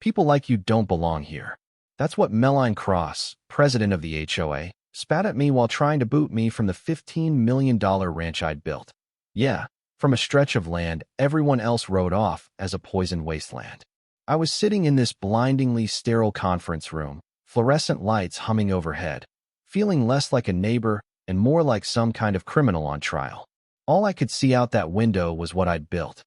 People like you don't belong here. That's what Melline Cross, president of the HOA, spat at me while trying to boot me from the $15 million ranch I'd built. Yeah, from a stretch of land everyone else wrote off as a poisoned wasteland. I was sitting in this blindingly sterile conference room, fluorescent lights humming overhead, feeling less like a neighbor and more like some kind of criminal on trial. All I could see out that window was what I'd built.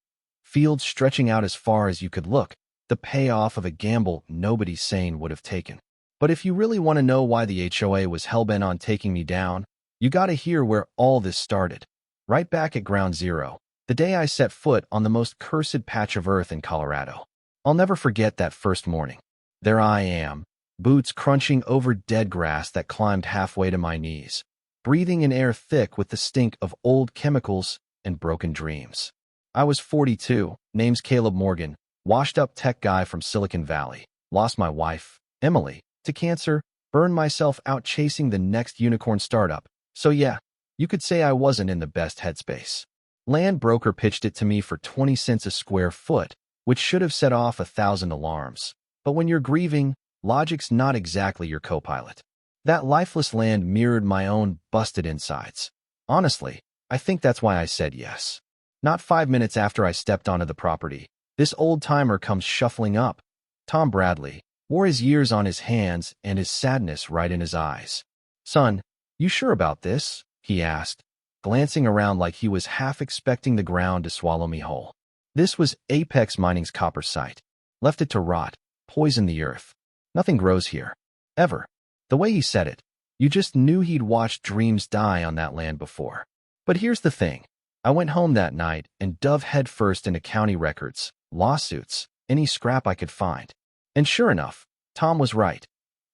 Fields stretching out as far as you could look, the payoff of a gamble nobody sane would have taken. But if you really want to know why the HOA was hellbent on taking me down, you gotta hear where all this started. Right back at ground zero, the day I set foot on the most cursed patch of earth in Colorado. I'll never forget that first morning. There I am, boots crunching over dead grass that climbed halfway to my knees, breathing in air thick with the stink of old chemicals and broken dreams. I was 42, name's Caleb Morgan, washed-up tech guy from Silicon Valley, lost my wife, Emily, to cancer, burned myself out chasing the next unicorn startup. So yeah, you could say I wasn't in the best headspace. Land broker pitched it to me for 20 cents a square foot, which should have set off 1,000 alarms. But when you're grieving, logic's not exactly your co-pilot. That lifeless land mirrored my own busted insides. Honestly, I think that's why I said yes. Not 5 minutes after I stepped onto the property, this old-timer comes shuffling up. Tom Bradley wore his years on his hands and his sadness right in his eyes. "Son, you sure about this?" he asked, glancing around like he was half expecting the ground to swallow me whole. This was Apex Mining's copper site. Left it to rot, poison the earth. Nothing grows here. Ever. The way he said it, you just knew he'd watched dreams die on that land before. But here's the thing. I went home that night and dove headfirst into county records, lawsuits, any scrap I could find. And sure enough, Tom was right.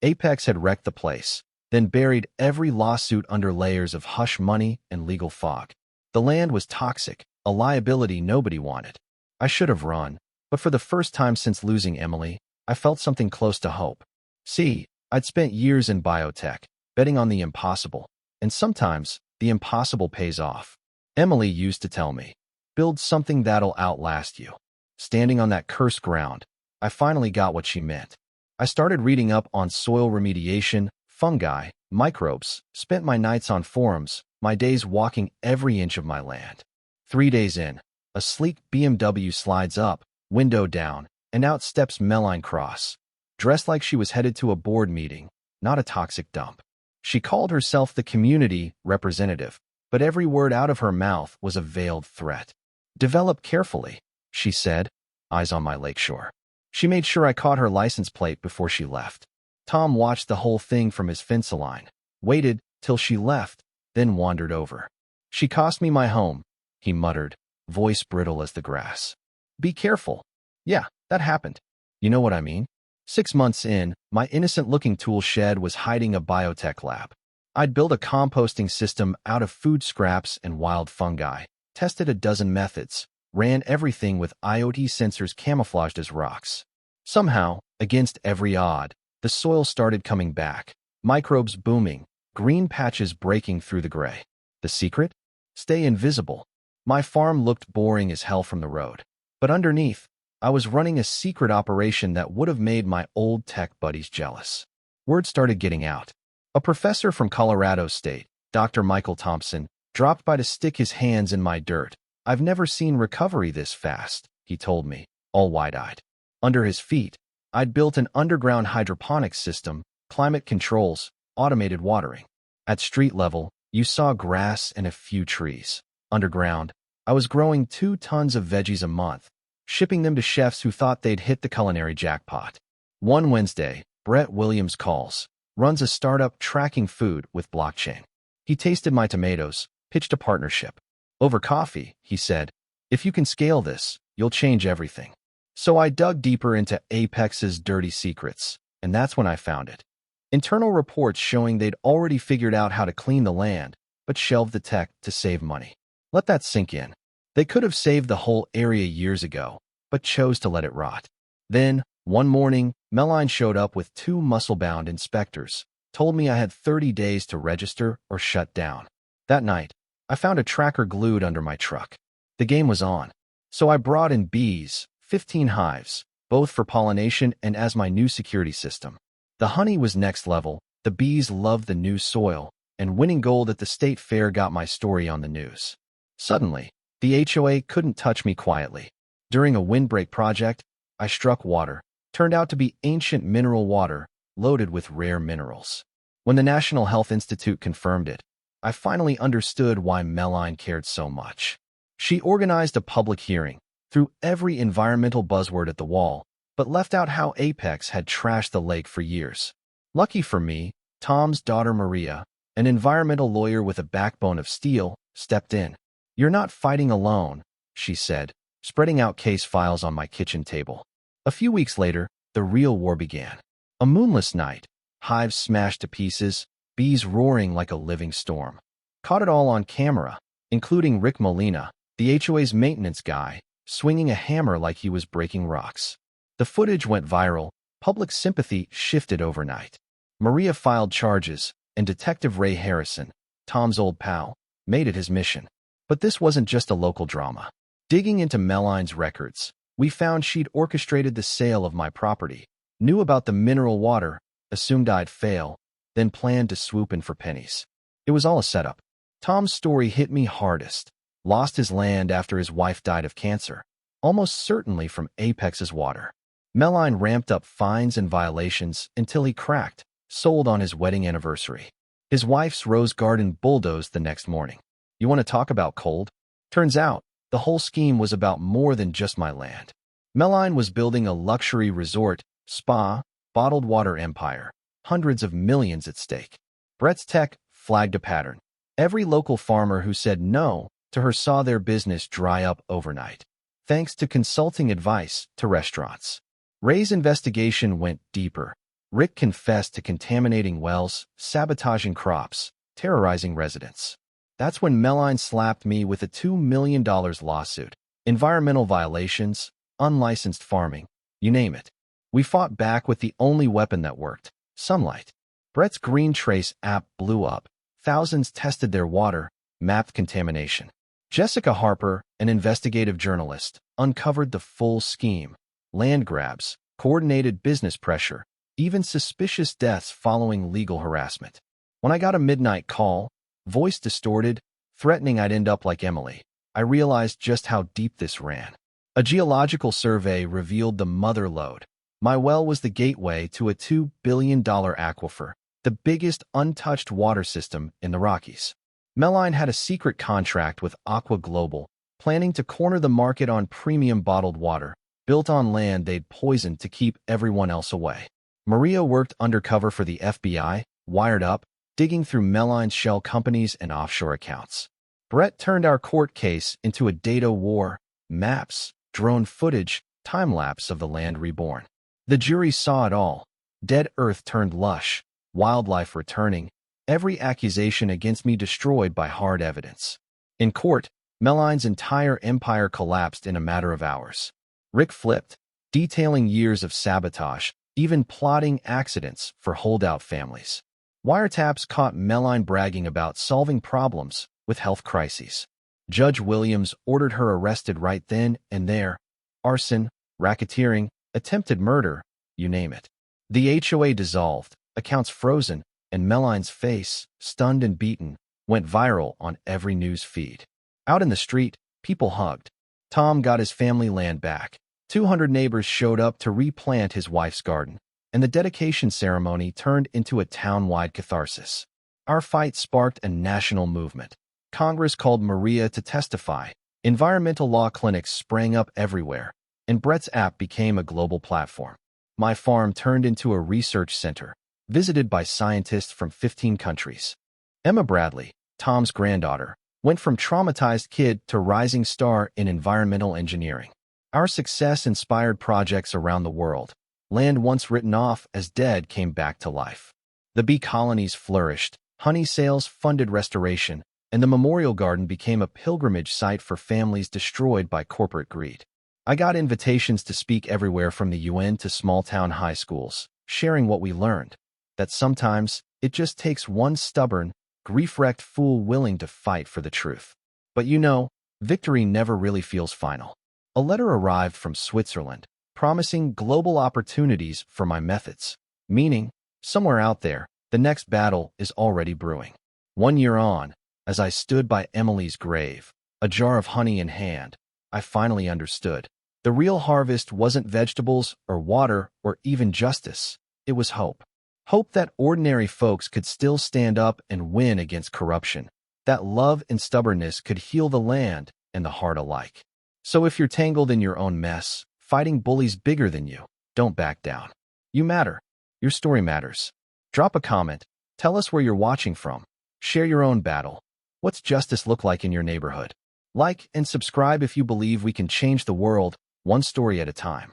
Apex had wrecked the place, then buried every lawsuit under layers of hush money and legal fog. The land was toxic, a liability nobody wanted. I should have run, but for the first time since losing Emily, I felt something close to hope. See, I'd spent years in biotech, betting on the impossible, and sometimes the impossible pays off. Emily used to tell me, build something that'll outlast you. Standing on that cursed ground, I finally got what she meant. I started reading up on soil remediation, fungi, microbes, spent my nights on forums, my days walking every inch of my land. 3 days in, a sleek BMW slides up, window down, and out steps Melline Cross, dressed like she was headed to a board meeting, not a toxic dump. She called herself the community representative, but every word out of her mouth was a veiled threat. "Develop carefully," she said, eyes on my lakeshore. She made sure I caught her license plate before she left. Tom watched the whole thing from his fence line, waited till she left, then wandered over. "She cost me my home," he muttered, voice brittle as the grass. "Be careful." Yeah, that happened. You know what I mean? 6 months in, my innocent-looking tool shed was hiding a biotech lab. I'd built a composting system out of food scraps and wild fungi, tested a dozen methods, ran everything with IoT sensors camouflaged as rocks. Somehow, against every odd, the soil started coming back, microbes booming, green patches breaking through the gray. The secret? Stay invisible. My farm looked boring as hell from the road, but underneath, I was running a secret operation that would have made my old tech buddies jealous. Word started getting out. A professor from Colorado State, Dr. Michael Thompson, dropped by to stick his hands in my dirt. "I've never seen recovery this fast," he told me, all wide-eyed. Under his feet, I'd built an underground hydroponics system, climate controls, automated watering. At street level, you saw grass and a few trees. Underground, I was growing 2 tons of veggies a month, shipping them to chefs who thought they'd hit the culinary jackpot. One Wednesday, Brett Williams calls, runs a startup tracking food with blockchain. He tasted my tomatoes, pitched a partnership. Over coffee, he said, "If you can scale this, you'll change everything." So I dug deeper into Apex's dirty secrets, and that's when I found it. Internal reports showing they'd already figured out how to clean the land, but shelved the tech to save money. Let that sink in. They could have saved the whole area years ago, but chose to let it rot. Then, one morning, Melline showed up with 2 muscle-bound inspectors, told me I had 30 days to register or shut down. That night, I found a tracker glued under my truck. The game was on. So I brought in bees, 15 hives, both for pollination and as my new security system. The honey was next level, the bees loved the new soil, and winning gold at the state fair got my story on the news. Suddenly, the HOA couldn't touch me quietly. During a windbreak project, I struck water. Turned out to be ancient mineral water, loaded with rare minerals. When the National Health Institute confirmed it, I finally understood why Meline cared so much. She organized a public hearing, threw every environmental buzzword at the wall, but left out how Apex had trashed the lake for years. Lucky for me, Tom's daughter Maria, an environmental lawyer with a backbone of steel, stepped in. "You're not fighting alone," she said, spreading out case files on my kitchen table. A few weeks later, the real war began. A moonless night, hives smashed to pieces, bees roaring like a living storm. Caught it all on camera, including Rick Molina, the HOA's maintenance guy, swinging a hammer like he was breaking rocks. The footage went viral, public sympathy shifted overnight. Maria filed charges, and Detective Ray Harrison, Tom's old pal, made it his mission. But this wasn't just a local drama. Digging into Meline's records, we found she'd orchestrated the sale of my property, knew about the mineral water, assumed I'd fail, then planned to swoop in for pennies. It was all a setup. Tom's story hit me hardest. Lost his land after his wife died of cancer, almost certainly from Apex's water. Meline ramped up fines and violations until he cracked, sold on his wedding anniversary. His wife's rose garden bulldozed the next morning. You want to talk about cold? Turns out, the whole scheme was about more than just my land. Meline was building a luxury resort, spa, bottled water empire, hundreds of millions at stake. Brett's tech flagged a pattern. Every local farmer who said no to her saw their business dry up overnight, thanks to consulting advice to restaurants. Ray's investigation went deeper. Rick confessed to contaminating wells, sabotaging crops, terrorizing residents. That's when Meline slapped me with a $2 million lawsuit. Environmental violations, unlicensed farming, you name it. We fought back with the only weapon that worked, sunlight. Brett's Green Trace app blew up. Thousands tested their water, mapped contamination. Jessica Harper, an investigative journalist, uncovered the full scheme. Land grabs, coordinated business pressure, even suspicious deaths following legal harassment. When I got a midnight call, voice distorted, threatening I'd end up like Emily, I realized just how deep this ran. A geological survey revealed the mother lode. My well was the gateway to a $2 billion aquifer, the biggest untouched water system in the Rockies. Meline had a secret contract with Aqua Global, planning to corner the market on premium bottled water, built on land they'd poisoned to keep everyone else away. Maria worked undercover for the FBI, wired up, digging through Meline's shell companies and offshore accounts. Brett turned our court case into a data war, maps, drone footage, time-lapse of the land reborn. The jury saw it all. Dead earth turned lush, wildlife returning, every accusation against me destroyed by hard evidence. In court, Meline's entire empire collapsed in a matter of hours. Rick flipped, detailing years of sabotage, even plotting accidents for holdout families. Wiretaps caught Meline bragging about solving problems with health crises. Judge Williams ordered her arrested right then and there. Arson, racketeering, attempted murder, you name it. The HOA dissolved, accounts frozen, and Meline's face, stunned and beaten, went viral on every news feed. Out in the street, people hugged. Tom got his family land back. 200 neighbors showed up to replant his wife's garden, and the dedication ceremony turned into a town-wide catharsis. Our fight sparked a national movement. Congress called Maria to testify. Environmental law clinics sprang up everywhere, and Brett's app became a global platform. My farm turned into a research center, visited by scientists from 15 countries. Emma Bradley, Tom's granddaughter, went from traumatized kid to rising star in environmental engineering. Our success inspired projects around the world. Land once written off as dead came back to life. The bee colonies flourished, honey sales funded restoration, and the memorial garden became a pilgrimage site for families destroyed by corporate greed. I got invitations to speak everywhere from the UN to small-town high schools, sharing what we learned, that sometimes it just takes one stubborn, grief-wrecked fool willing to fight for the truth. But you know, victory never really feels final. A letter arrived from Switzerland, promising global opportunities for my methods. Meaning, somewhere out there, the next battle is already brewing. 1 year on, as I stood by Emily's grave, a jar of honey in hand, I finally understood. The real harvest wasn't vegetables or water or even justice. It was hope. Hope that ordinary folks could still stand up and win against corruption. That love and stubbornness could heal the land and the heart alike. So if you're tangled in your own mess, fighting bullies bigger than you, don't back down. You matter. Your story matters. Drop a comment. Tell us where you're watching from. Share your own battle. What's justice look like in your neighborhood? Like and subscribe if you believe we can change the world one story at a time.